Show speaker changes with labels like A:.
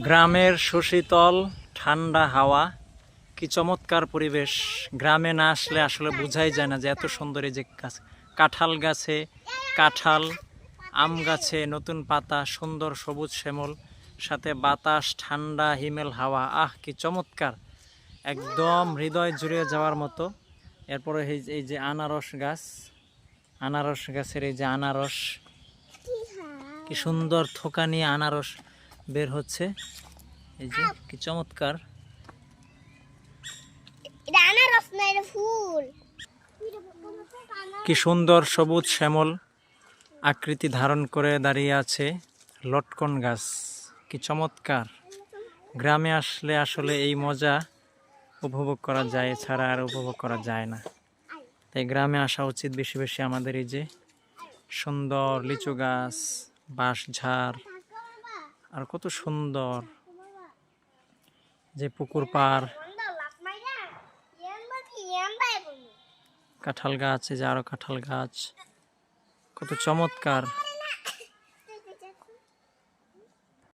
A: গ্রামের সুশীতল ঠান্ডা হাওয়া, কি চমৎকার পরিবেশ। গ্রামে না আসলে আসলে বোঝাই যায় না যে এত সুন্দর এই যে কাঁঠাল গাছে কাঁঠাল, আম গাছে নতুন পাতা, সুন্দর সবুজ শ্যামল, সাথে বাতাস, ঠান্ডা হিমেল হাওয়া, আহ কি চমৎকার, একদম হৃদয় জুড়ে যাওয়ার মতো। এরপরে এই যে আনারস গাছ, আনারস গাছের এই যে আনারস, কি সুন্দর থোকা নিয়ে আনারস বের হচ্ছে, এই যে কি চমৎকার। কি সুন্দর সবুজ শ্যামল আকৃতি ধারণ করে দাঁড়িয়ে আছে লটকন গাছ, কি চমৎকার। গ্রামে আসলে আসলে এই মজা উপভোগ করা যায়, এছাড়া আর উপভোগ করা যায় না। তাই গ্রামে আসা উচিত বেশি বেশি আমাদের। এই যে সুন্দর লিচু গাছ, বাঁশঝাড়, আর কত সুন্দর যে পুকুর পাড়, কাঁঠাল গাছ, এই যে আরো কাঁঠাল গাছ, কত চমৎকার।